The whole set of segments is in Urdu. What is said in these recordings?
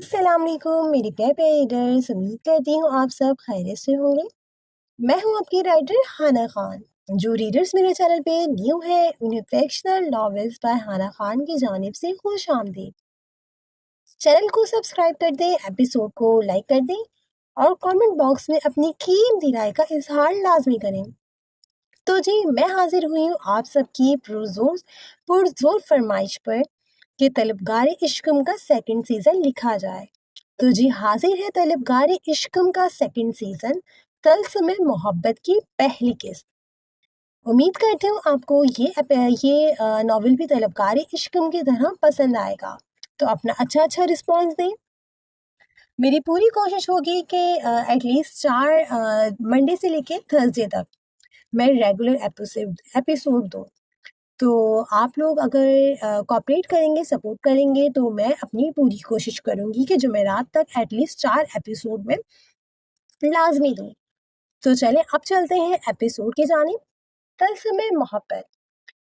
السلام علیکم میری پیارے پیارے ریڈرز، امید کرتی ہوں آپ سب خیریت سے ہوں گے۔ میں ہوں آپ کی رائٹر ہانا خان۔ جو ریڈرز میرے چینل پہ نیو ہے انہیں فکشنل ناولز بائی ہانا خان کی جانب سے خوش آمدید۔ چینل کو سبسکرائب کر دیں، ایپیسوڈ کو لائک کر دیں اور کامنٹ باکس میں اپنی قیمتی رائے کا اظہار لازمی کریں۔ تو جی میں حاضر ہوئی ہوں آپ سب کی پرزور فرمائش پر کہ طلبگار عشقم کا سیکنڈ سیزن لکھا جائے۔ تو جی حاضر ہے طلبگار عشقم کا سیکنڈ سیزن، طلسم محبت کی پہلی قسط۔ امید کرتی ہوں آپ کو یہ ناول بھی طلبگار عشقم کی طرح پسند آئے گا، تو اپنا اچھا رسپانس دیں۔ میری پوری کوشش ہوگی کہ ایٹ لیسٹ 4 منڈے سے لے کے تھرسڈے تک میں ریگولر ایپیسوڈ دوں۔ تو آپ لوگ اگر کوآپریٹ کریں گے، سپورٹ کریں گے، تو میں اپنی پوری کوشش کروں گی کہ جمعرات تک ایٹ لیسٹ 4 ایپیسوڈ میں لازمی دوں۔ تو چلیں اب چلتے ہیں ایپیسوڈ کی جانب۔ طلسم محبت،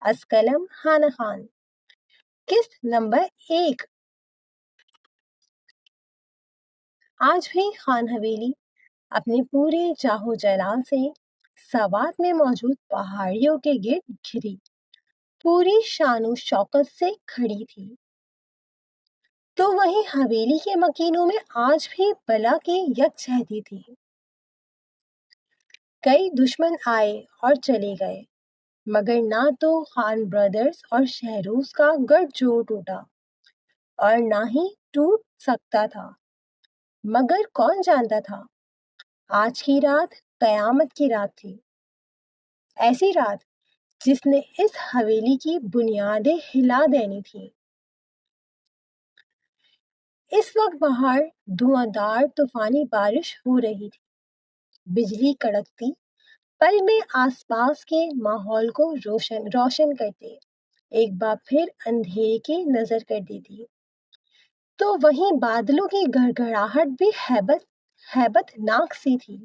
از قلم ہانا خان، قسط نمبر 1۔ آج بھی خان حویلی اپنے پورے جاہو جلال سے سوات میں موجود پہاڑیوں کے گرد گھری پوری شان و شوکت سے کھڑی تھی، تو وہیں حویلی کے مکینوں میں آج بھی بلا کی یکجہتی تھی۔ کئی دشمن آئے اور چلے گئے، مگر نہ تو خان برادرز اور شہروز کا گٹھ جوڑ ٹوٹا اور نہ ہی ٹوٹ سکتا تھا۔ مگر کون جانتا تھا آج کی رات قیامت کی رات تھی، ایسی رات جس نے اس حویلی کی بنیادیں ہلا دینی تھی۔ اس وقت باہر دھواں دار طوفانی بارش ہو رہی تھی، بجلی کڑکتی پل میں آس پاس کے ماحول کو روشن کرتے ایک بار پھر اندھیرے کی نظر کر دیتی، تو وہیں بادلوں کی گھڑگھڑاہٹ بھی ہیبت ناک سی تھی۔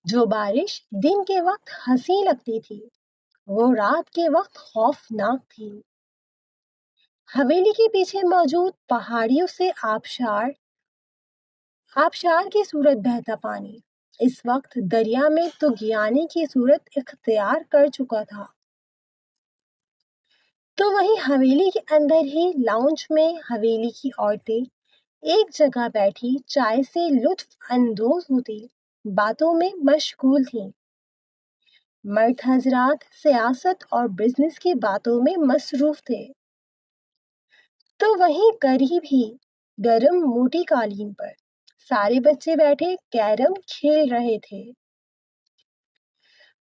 جو بارش دن کے وقت ہنسی لگتی تھی وہ رات کے وقت خوفناک تھی۔ حویلی کے پیچھے موجود پہاڑیوں سے آبشار کی صورت بہتا پانی اس وقت دریا میں طغیانے کی صورت اختیار کر چکا تھا۔ تو وہیں حویلی کے اندر ہی لاؤنج میں حویلی کی عورتیں ایک جگہ بیٹھی چائے سے لطف اندوز ہوتی باتوں میں مشغول تھیں۔ مرد حضرات سیاست اور بزنس کی باتوں میں مصروف تھے، تو وہیں قریب ہی گرم موٹی قالین پر سارے بچے بیٹھے کیرم کھیل رہے تھے۔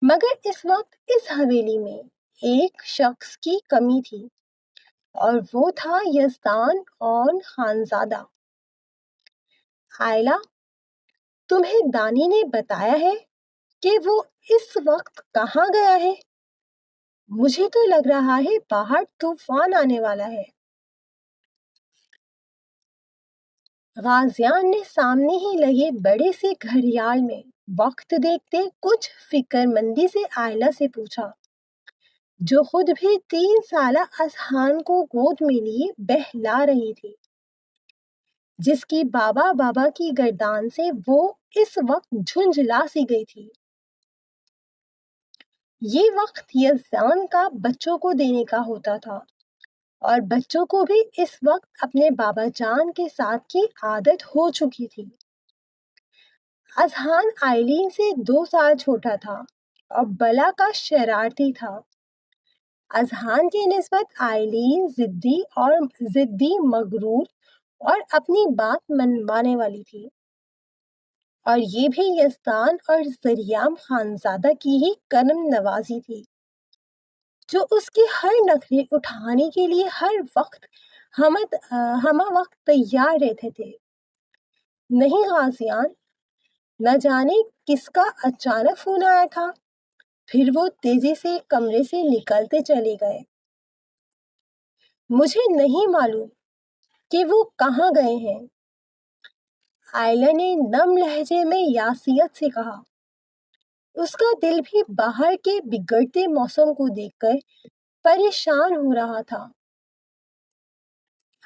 مگر اس وقت اس حویلی میں ایک شخص کی کمی تھی اور وہ تھا یزدان اون خانزادہ۔ آئلہ، تمہیں دانی نے بتایا ہے کہ وہ اس وقت کہاں گیا ہے؟ مجھے تو لگ رہا ہے باہر طوفان آنے والا ہے۔ غازیان نے سامنے ہی لگے بڑے سے گھڑیال میں وقت دیکھتے کچھ فکر مندی سے آئلہ سے پوچھا، جو خود بھی 3 سالہ اذہان کو گود میں لیے بہلا رہی تھی، جس کی بابا کی گردان سے وہ اس وقت جھنجھلا سی گئی تھی۔ یہ وقت یزدان کا بچوں کو دینے کا ہوتا تھا، اور بچوں کو بھی اس وقت اپنے بابا جان کے ساتھ کی عادت ہو چکی تھی۔ اذہان آئلین سے 2 سال چھوٹا تھا اور بلا کا شرارتی تھا۔ اذہان کی نسبت آئلین ضدی مغرور اور اپنی بات منوانے والی تھی، اور یہ بھی یزدان اور زریام خانزادہ کی ہی کرم نوازی تھی، جو اس کے ہر نخرے اٹھانے کے لیے ہر وقت ہمہ وقت تیار رہتے تھے۔ نہیں غازیان، نہ جانے کس کا اچانک فون آیا تھا، پھر وہ تیزی سے کمرے سے نکلتے چلے گئے۔ مجھے نہیں معلوم کہ وہ کہاں گئے ہیں، آئلہ نے نم لہجے میں یاسیت سے کہا۔ اس کا دل بھی باہر کے بگڑتے موسم کو دیکھ کر پریشان ہو رہا تھا۔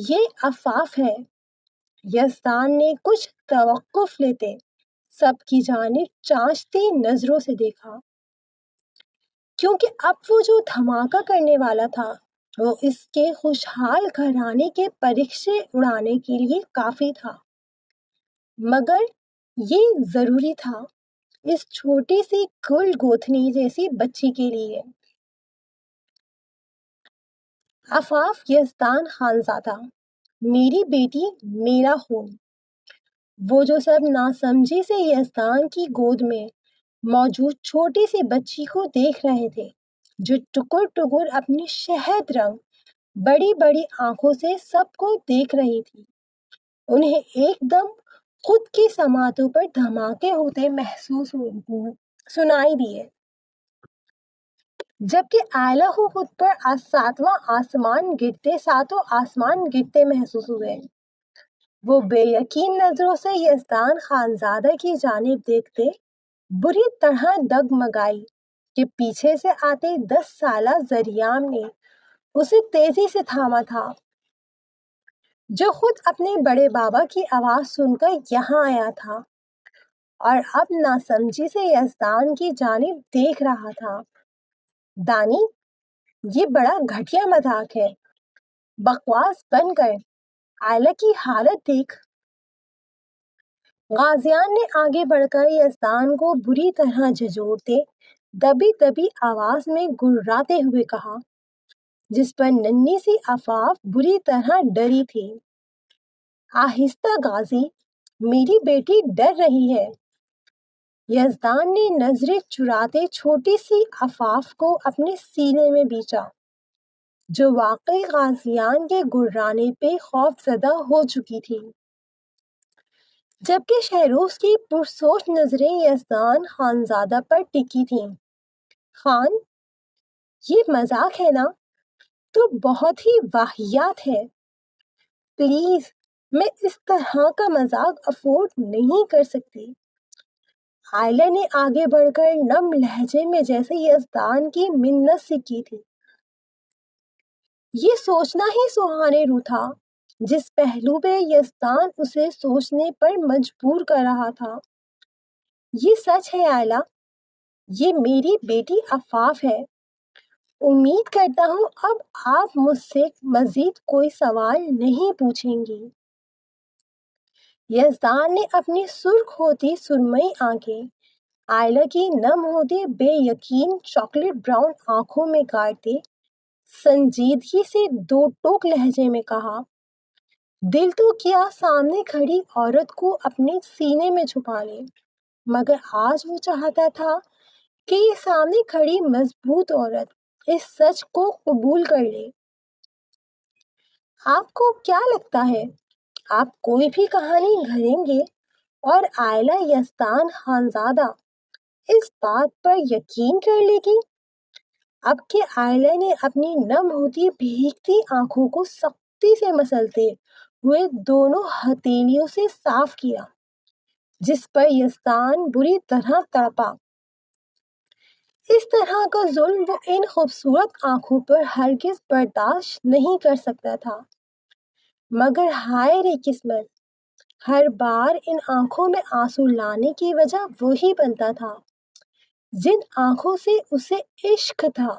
یہ عفاف ہے۔ یزدان نے کچھ توقف لیتے سب کی جانب چانچتی نظروں سے دیکھا، کیونکہ اب وہ جو دھماکہ کرنے والا تھا وہ اس کے خوشحال گھرانے کے پرچے اڑانے کے لیے کافی تھا، مگر یہ ضروری تھا اس چھوٹی سی گل گوتھنی جیسی بچی کے لیے۔ عفاف یزدان خانزادہ، میری بیٹی، میرا خون۔ وہ جو سب ناسمجھی سے یزدان کی گود میں موجود چھوٹی سی بچی کو دیکھ رہے تھے، جو ٹکر ٹکر اپنی شہد رنگ بڑی بڑی آنکھوں سے سب کو دیکھ رہی تھی، انہیں ایک دم خود کی سماعتوں پر دھماکے ہوتے محسوس سنائی دیے، جبکہ آئلہ کو خود پر ساتوں آسمان گرتے محسوس ہوئے۔ وہ بے یقین نظروں سے یزدان خانزادہ کی جانب دیکھتے بری طرح ڈگمگائی کہ پیچھے سے آتے 10 سالہ ذریعام نے اسے تیزی سے تھاما تھا، جو خود اپنے بڑے بابا کی آواز سن کر یہاں آیا تھا اور اب ناسمجھی سے یزدان کی جانب دیکھ رہا تھا۔ دانی، یہ بڑا گھٹیا مذاق ہے، بکواس بند کر، آئلہ کی حالت دیکھ۔ غازیان نے آگے بڑھ کر یزدان کو بری طرح جھنجھوڑتے دبی دبی آواز میں گرراتے ہوئے کہا، جس پر ننھی سی عفاف بری طرح ڈری تھی۔ آہستہ غازی، میری بیٹی ڈر رہی ہے۔ یزدان نے نظریں چراتے چھوٹی سی عفاف کو اپنے سینے میں بیچا، جو واقعی غازیان کے گرانے پہ خوف زدہ ہو چکی تھی، جبکہ شہروز کی پرسوچ نظریں یزدان خانزادہ پر ٹکی تھیں۔ خان، یہ مذاق ہے نا؟ تو بہت ہی واہیات ہے، پلیز میں اس طرح کا مذاق افورڈ نہیں کر سکتی۔ آئلہ نے آگے بڑھ کر نم لہجے میں جیسے یزدان کی منت سی کی تھی۔ یہ سوچنا ہی سہانے رو تھا جس پہلو پہ یزدان اسے سوچنے پر مجبور کر رہا تھا۔ یہ سچ ہے آئلہ، یہ میری بیٹی عفاف ہے۔ امید کرتا ہوں اب آپ مجھ سے مزید کوئی سوال نہیں پوچھیں گی۔ یزدان نے اپنی سرخ ہوتی سرمئی آنکھیں آئلہ کی نم ہوتی بے یقین چاکلیٹ براؤن آنکھوں میں گاڑتے سنجیدگی سے دو ٹوک لہجے میں کہا، دل تو کیا سامنے کھڑی عورت کو اپنے سینے میں چھپا لے، مگر آج وہ چاہتا تھا کہ یہ سامنے کھڑی مضبوط عورت اس سچ کو قبول کر لے۔ آپ کو کیا لگتا ہے آپ کوئی بھی کہانی گھڑیں گے اور آئلہ یزدان خانزادہ اس بات پر یقین کر لے گی؟ اب کہ آئلہ نے اپنی نم ہوتی بھیگتی آنکھوں کو سختی سے مسلتے ہوئے دونوں ہتھیلیوں سے صاف کیا، جس پر یزدان بری طرح تڑپا۔ اس طرح کا ظلم وہ ان خوبصورت آنکھوں پر ہرگز برداشت نہیں کر سکتا تھا، مگر ہائے رے قسمت، ہر بار ان آنکھوں میں آنسو لانے کی وجہ وہی بنتا تھا جن آنکھوں سے اسے عشق تھا۔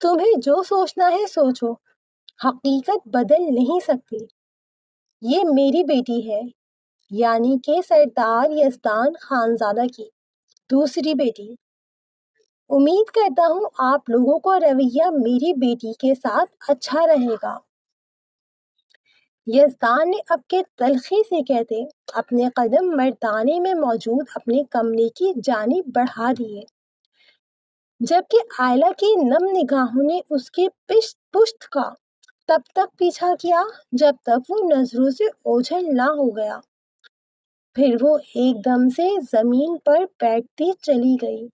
تمہیں جو سوچنا ہے سوچو، حقیقت بدل نہیں سکتی۔ یہ میری بیٹی ہے، یعنی کہ سردار یزدان خانزادہ کی دوسری بیٹی۔ امید کرتا ہوں آپ لوگوں کا رویہ میری بیٹی کے ساتھ اچھا رہے گا۔ یزدان نے اب کے تلخی سے کہتے اپنے قدم مردانے میں موجود اپنے کمرے کی جانب بڑھا دیے، جبکہ آئلہ کی نم نگاہوں نے اس کی پشت کا تب تک پیچھا کیا جب تک وہ نظروں سے اوجھل نہ ہو گیا، پھر وہ ایک دم سے زمین پر بیٹھتی چلی گئی۔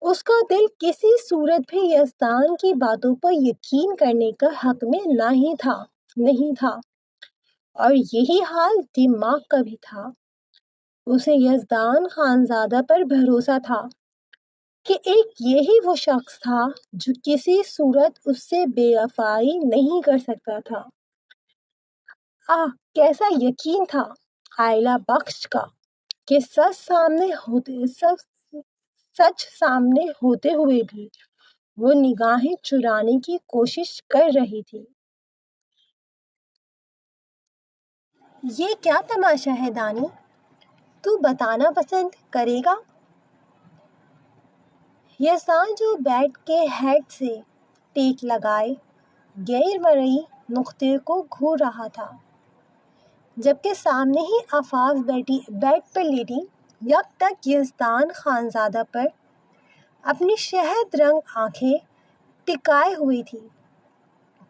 اس کا دل کسی صورت بھی یزدان کی باتوں پر یقین کرنے کا حق میں نہیں تھا، اور یہی حال دماغ کا بھی تھا۔ اسے یزدان خانزادہ پر بھروسہ تھا کہ ایک یہی وہ شخص تھا جو کسی صورت اس سے بے وفائی نہیں کر سکتا تھا۔ کیسا یقین تھا عائلہ بخش کا کہ سچ سامنے ہوتے ہوئے بھی وہ نگاہیں چرانے کی کوشش کر رہی تھی۔ یہ کیا تماشا ہے دانی؟ تو بتانا پسند کرے گا؟ یزدان جو بیڈ کے ہیڈ سے ٹیک لگائے غیر مرئی نقطے کو گھور رہا تھا، جبکہ سامنے ہی آفاق بیڈ پر لیٹی یک تک یزدان خانزادہ پر اپنی شہد رنگ آنکھیں ٹکائے ہوئی تھی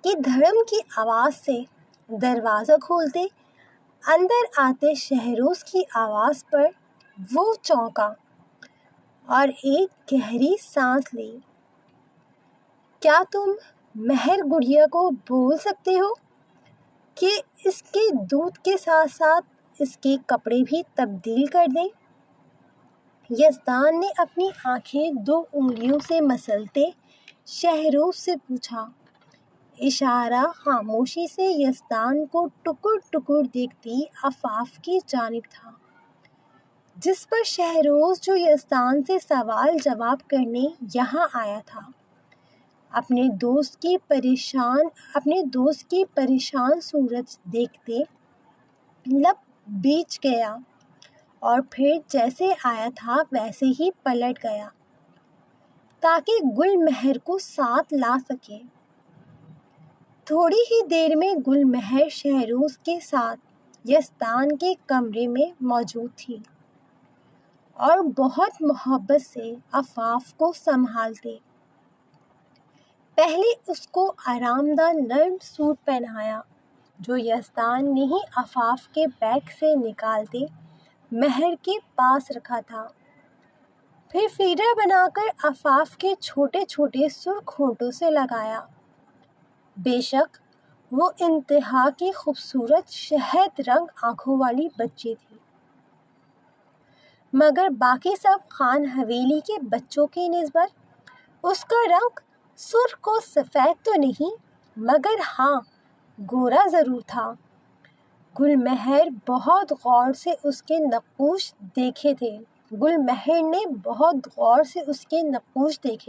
کہ دھڑم کی آواز سے دروازہ کھولتے اندر آتے شہروز کی آواز پر وہ چونکا اور ایک گہری سانس لی۔ کیا تم مہر گڑیا کو بول سکتے ہو کہ اس کے دودھ کے ساتھ ساتھ اس کے کپڑے بھی تبدیل کر دیں؟ یزدان نے اپنی آنکھیں 2 انگلیوں سے مسلتے شہروز سے پوچھا۔ اشارہ خاموشی سے یزدان کو ٹکر ٹکر دیکھتی آفاق کی جانب تھا، جس پر شہروز جو یزدان سے سوال جواب کرنے یہاں آیا تھا اپنے دوست کی پریشان صورت دیکھتے لب بیچ گیا اور پھر جیسے آیا تھا ویسے ہی پلٹ گیا تاکہ گل مہر کو ساتھ لا سکے۔ تھوڑی ہی دیر میں گل مہر شہروز کے ساتھ یزدان کے کمرے میں موجود تھی اور بہت محبت سے آفاق کو سنبھالتے پہلے اس کو آرام دہ نرم سوٹ پہنایا جو یزدان نے ہی آفاق کے بیگ سے نکالتے مہر کے پاس رکھا تھا، پھر فیڈر بنا کر آفاق کے چھوٹے چھوٹے سرخ ہونٹوں سے لگایا۔ بے شک وہ انتہا کی خوبصورت شہد رنگ آنکھوں والی بچی تھی، مگر باقی سب خان حویلی کے بچوں کی نسبت اس کا رنگ سرخ و سفید تو نہیں مگر ہاں گورا ضرور تھا۔ گل مہر نے بہت غور سے اس کے نقوش دیکھے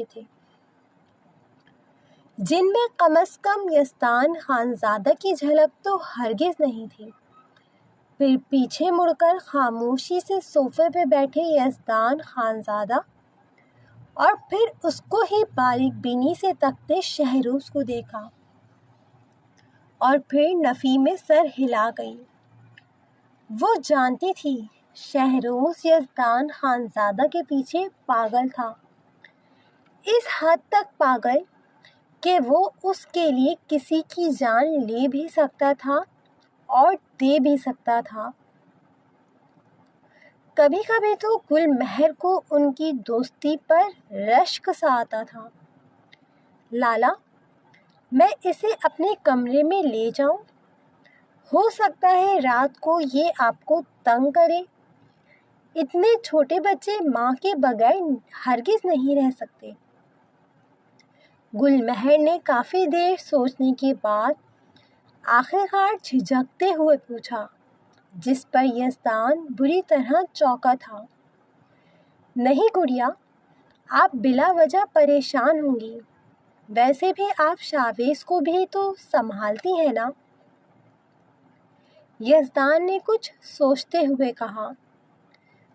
تھے جن میں کم از کم یزدان خانزادہ کی جھلک تو ہرگز نہیں تھی۔ پھر پیچھے مڑ کر خاموشی سے صوفے پہ بیٹھے یزدان خانزادہ اور پھر اس کو ہی باریک بینی سے تکتے شہروز کو دیکھا اور پھر نفی میں سر ہلا گئی۔ وہ جانتی تھی شہروز یزدان خانزادہ کے پیچھے پاگل تھا، اس حد تک پاگل کہ وہ اس کے لیے کسی کی جان لے بھی سکتا تھا اور دے بھی سکتا تھا۔ کبھی کبھی تو گل مہر کو ان کی دوستی پر رشک سا آتا تھا۔ لالا، میں اسے اپنے کمرے میں لے جاؤں؟ ہو سکتا ہے رات کو یہ آپ کو تنگ کرے۔ اتنے چھوٹے بچے ماں کے بغیر ہرگز نہیں رہ سکتے۔ گل مہر نے کافی دیر سوچنے کے بعد آخرکار جھجکتے ہوئے پوچھا، جس پر یزدان بری طرح چونکا تھا۔ نہیں گڑیا، آپ بلا وجہ پریشان ہوں گی، ویسے بھی آپ شاویز کو بھی تو سنبھالتی ہیں نا؟ یزدان نے کچھ سوچتے ہوئے کہا۔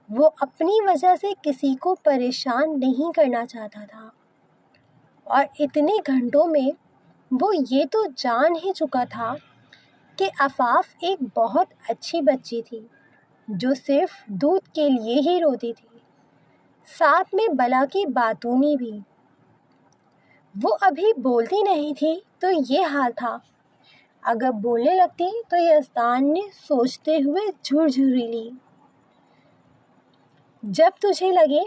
وہ اپنی وجہ سے کسی کو پریشان نہیں کرنا چاہتا تھا اور اتنے گھنٹوں میں وہ یہ تو جان ہی چکا تھا کہ آفاق ایک بہت اچھی بچی تھی جو صرف دودھ کے لیے ہی روتی تھی، ساتھ میں بلا کی باتونی بھی۔ وہ ابھی بولتی نہیں تھی تو یہ حال تھا، اگر بولنے لگتی تو یزدان نے سوچتے ہوئے جھرجھری لی۔ جب تجھے لگے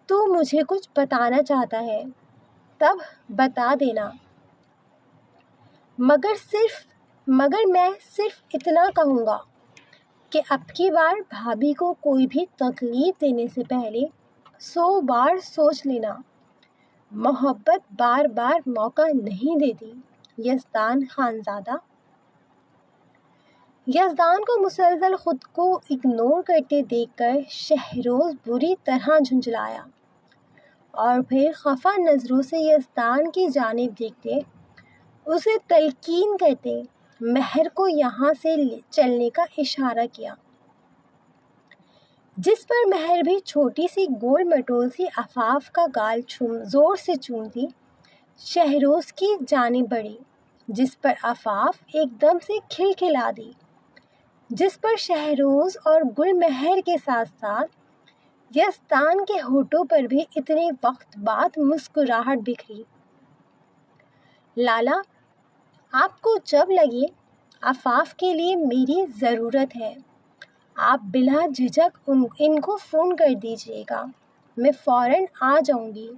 تو مجھے کچھ بتانا چاہتا ہے تب بتا دینا، مگر میں صرف اتنا کہوں گا کہ اب کی بار بھابھی کو کوئی بھی تکلیف دینے سے پہلے 100 بار سوچ لینا، محبت بار بار موقع نہیں دیتی۔ یزدان خانزادہ۔ یزدان کو مسلسل خود کو اگنور کرتے دیکھ کر شہروز بری طرح جھنجھلایا اور پھر خفا نظروں سے یزدان کی جانب دیکھتے اسے تلقین کرتے مہر کو یہاں سے چلنے کا اشارہ کیا، جس پر مہر بھی چھوٹی سی گول مٹول سی عفاف کا گال زور سے چومتی شہروز کی جانب بڑھی، جس پر عفاف ایک دم سے کھلکھلا دی، جس پر شہروز اور گل مہر کے ساتھ ساتھ یزدان کے ہونٹوں پر بھی اتنے وقت بعد مسکراہٹ بکھری۔ لالا، آپ کو جب لگے عفاف کے لیے میری ضرورت ہے، آپ بلا جھجک ان کو فون کر دیجیے گا، میں فوراً آ جاؤں گی۔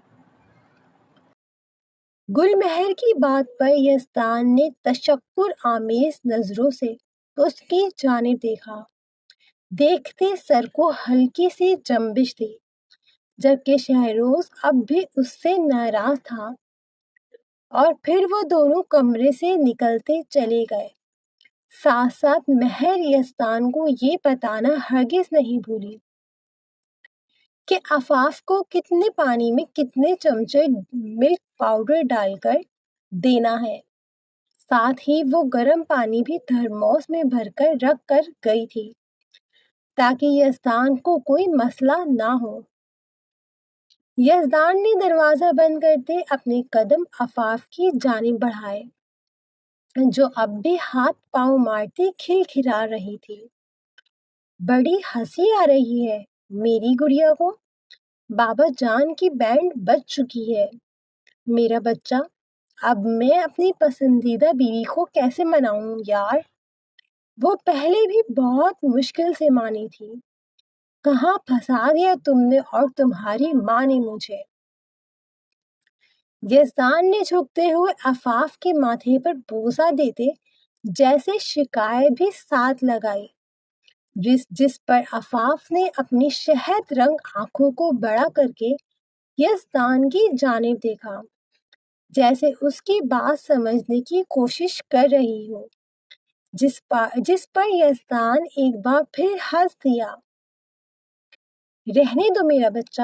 گل مہر کی بات پر یزدان نے تشکر آمیز نظروں سے اس کی جانب دیکھا۔ دیکھتے سر کو ہلکی سی جنبش تھی، جبکہ شہروز اب بھی اس سے ناراض تھا، اور پھر وہ دونوں کمرے سے نکلتے چلے گئے۔ ساتھ ساتھ مہر یزدان کو یہ بتانا ہرگز نہیں بھولی کہ عفاف کو کتنے پانی میں کتنے چمچے ملک پاؤڈر ڈال کر دینا ہے۔ ساتھ ہی وہ گرم پانی بھی تھرموس میں بھر کر رکھ کر گئی تھی تاکہ یزدان کو کوئی مسئلہ نہ ہو۔ یزدان نے دروازہ بند کرتے اپنے قدم عفاف کی جانب بڑھائے، جو اب بھی ہاتھ پاؤں مارتی کھلکھلا رہی تھی۔ بڑی ہنسی آ رہی ہے میری گڑیا کو، بابا جان کی بینڈ بج چکی ہے۔ میرا بچہ، اب میں اپنی پسندیدہ بیوی کو کیسے مناؤں یار؟ وہ پہلے بھی بہت مشکل سے مانی تھی، کہاں پھنسا دیا تم نے اور تمہاری ماں نے مجھے۔ یزدان نے جھکتے ہوئے عفاف کے ماتھے پر بوسہ دیتے جیسے شکایت بھی ساتھ لگائی، جس پر عفاف نے اپنی شہد رنگ آنکھوں کو بڑا کر کے یزدان کی جانب دیکھا، جیسے اس کی بات سمجھنے کی کوشش کر رہی ہو، جس پر یزدان ایک بار پھر ہنس دیا۔ رہنے دو میرا بچہ،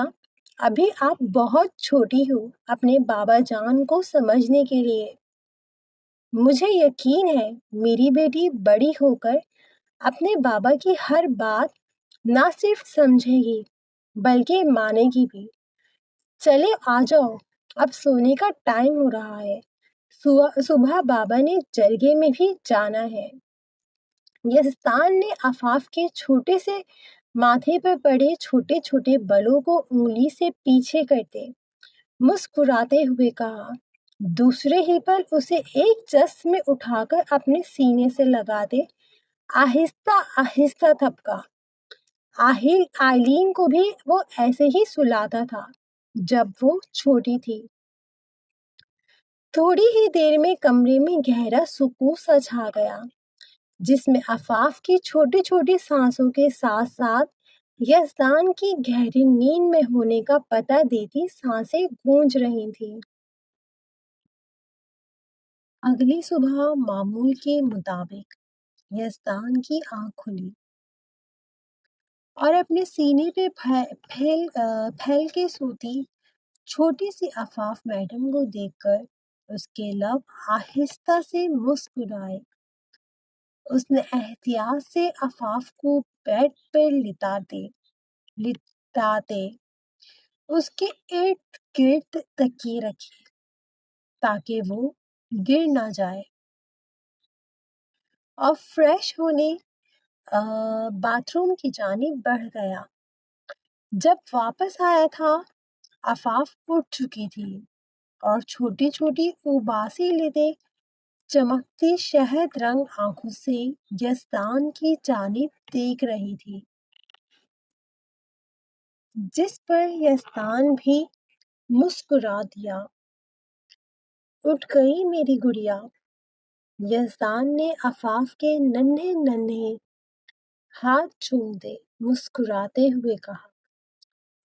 ابھی آپ بہت چھوٹی ہو اپنے بابا جان کو سمجھنے کے لیے۔ مجھے یقین ہے میری بیٹی بڑی ہو کر اپنے بابا کی ہر بات نہ صرف سمجھے گی بلکہ مانے گی بھی۔ چلے آ جاؤ، اب سونے کا ٹائم ہو رہا ہے، صبح بابا نے جرگے میں بھی جانا ہے۔ یزدان نے عفاف کے چھوٹے سے ماتھے پر پڑے چھوٹے چھوٹے بالوں کو انگلی سے پیچھے کرتے مسکراتے ہوئے کہا، دوسرے ہی پل اسے ایک جس میں اٹھا کر اپنے سینے سے لگاتے آہستہ آہستہ تھپکا۔ آئلین کو بھی وہ ایسے ہی سلاتا تھا جب وہ چھوٹی تھی۔ تھوڑی ہی دیر میں کمرے میں گہرا سکون سا چھا گیا، جس میں عفاف کی چھوٹی چھوٹی سانسوں کے ساتھ ساتھ یزدان کی گہری نیند میں ہونے کا پتہ دیتی سانسیں گونج رہی تھیں۔ اگلی صبح معمول کے مطابق یزدان کی آنکھ کھلی اور اپنے سینے پہ پھیل کے سوتی چھوٹی سی عفاف میڈم کو دیکھ کر اس کے لب آہستہ سے مسکرائے۔ اس نے احتیاط سے عفاف کو بیڈ پر لٹاتے اس کے ارد گرد تکیے رکھے تاکہ وہ گر نہ جائے، اور فریش ہونے باتھ روم کی جانب بڑھ گیا۔ جب واپس آیا تھا عفاف اٹھ چکی تھی اور چھوٹی چھوٹی اباسی لیتے چمکتی شہد رنگ آنکھوں سے یزدان کی جانب دیکھ رہی تھی، جس پر یزدان بھی مسکرا دیا۔ اٹھ گئی میری گڑیا، یزدان نے عفاف کے ننھے ننھے ہاتھ چومتے مسکراتے ہوئے کہا،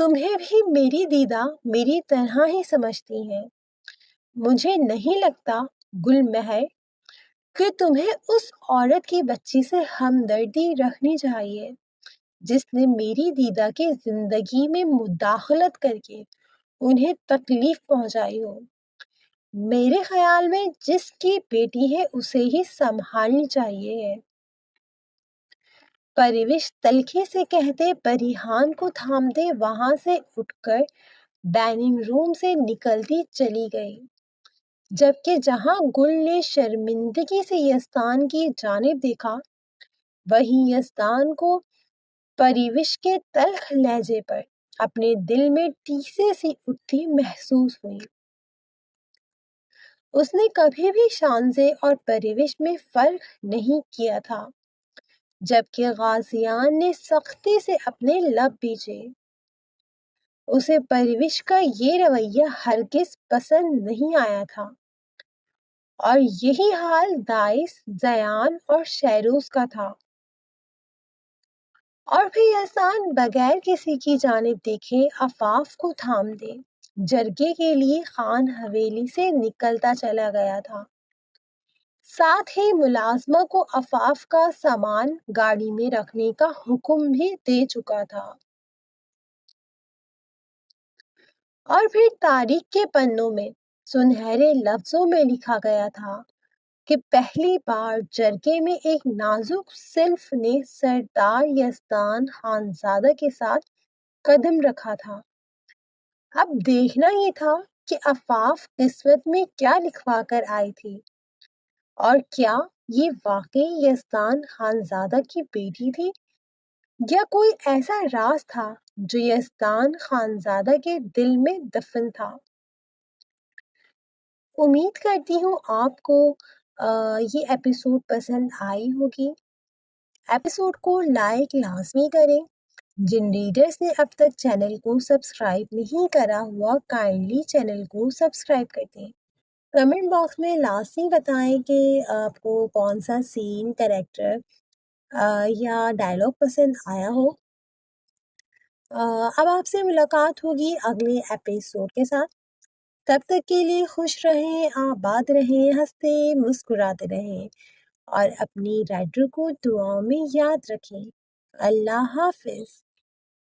تمہیں بھی میری دیدہ میری طرح ہی سمجھتی ہیں۔ مجھے نہیں لگتا گل مہر کہ تمہیں اس عورت کی بچی سے ہمدردی رکھنی چاہیے جس نے میری دیدہ کے زندگی میں مداخلت کر کے انہیں تکلیف پہنچائی ہو۔ میرے خیال میں جس کی بیٹی ہے اسے ہی سنبھالنی چاہیے۔ پروش تلخی سے کہتے پریحان کو تھامتے وہاں سے اٹھ کر ڈائننگ روم سے نکلتی چلی گئی، جبکہ جہاں گل نے شرمندگی سے یزدان کی جانب دیکھا وہیں یزدان کو پروش کے تلخ لہجے پر اپنے دل میں ٹیسے سی اٹھتی محسوس ہوئی۔ اس نے کبھی بھی شانزے اور پروش میں فرق نہیں کیا تھا، جبکہ غازیان نے سختی سے اپنے لب بیچے۔ اسے پروش کا یہ رویہ ہرگز پسند نہیں آیا تھا، اور یہی حال دائس، زیان اور شیروز کا تھا۔ اور پھر یزدان بغیر کسی کی جانب دیکھے عفاف کو تھام دے جرگے کے لیے خان حویلی سے نکلتا چلا گیا تھا۔ ساتھ ہی ملازمہ کو عفاف کا سامان گاڑی میں رکھنے کا حکم بھی دے چکا تھا۔ اور پھر تاریخ کے پنوں میں سنہرے لفظوں میں لکھا گیا تھا کہ پہلی بار جرگے میں ایک نازک صنف نے سردار یزدان خانزادہ کے ساتھ قدم رکھا تھا۔ اب دیکھنا یہ تھا کہ عفاف قسمت میں کیا لکھوا کر آئی تھی، اور کیا یہ واقعی یزدان خانزادہ کی بیٹی تھی یا کوئی ایسا راز تھا جو یزدان خانزادہ کے دل میں دفن تھا۔ امید کرتی ہوں آپ کو یہ ایپیسوڈ پسند آئی ہوگی۔ ایپیسوڈ کو لائک لازمی کریں۔ جن ریڈرز نے اب تک چینل کو سبسکرائب نہیں کرا ہوا کائنڈلی چینل کو سبسکرائب کر دیں۔ کمنٹ باکس میں لازمی بتائیں کہ آپ کو کون سا سین، کریکٹر یا ڈائلاگ پسند آیا ہو۔ اب آپ سے ملاقات ہوگی اگلے ایپیسوڈ کے ساتھ۔ تب تک کے لیے خوش رہیں، آباد رہیں، ہنستے مسکراتے رہیں، اور اپنی رائٹر کو دعاؤں میں یاد رکھیں۔ اللہ حافظ۔